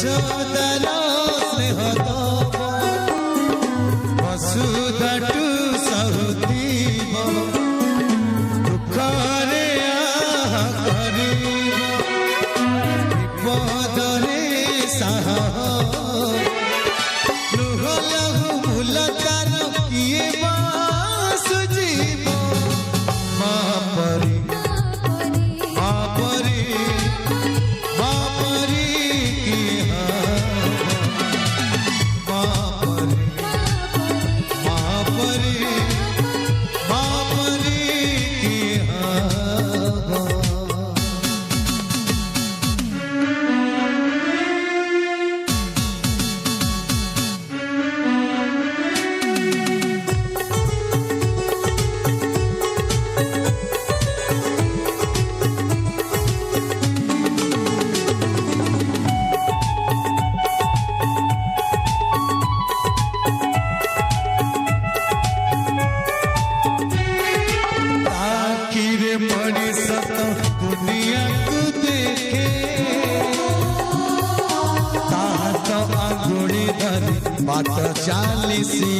यशोदार स्नेह दब वसुधाटू सहुतीब दुखरे आहा करिब विपदरे साहा लुह लहु मूल तार किए सुजीब महापरी महापरी महापरी महापरी महापरी महापरी मनीष तो दुनिया को देखे तो आंगुड़ी धरी बात चालीसी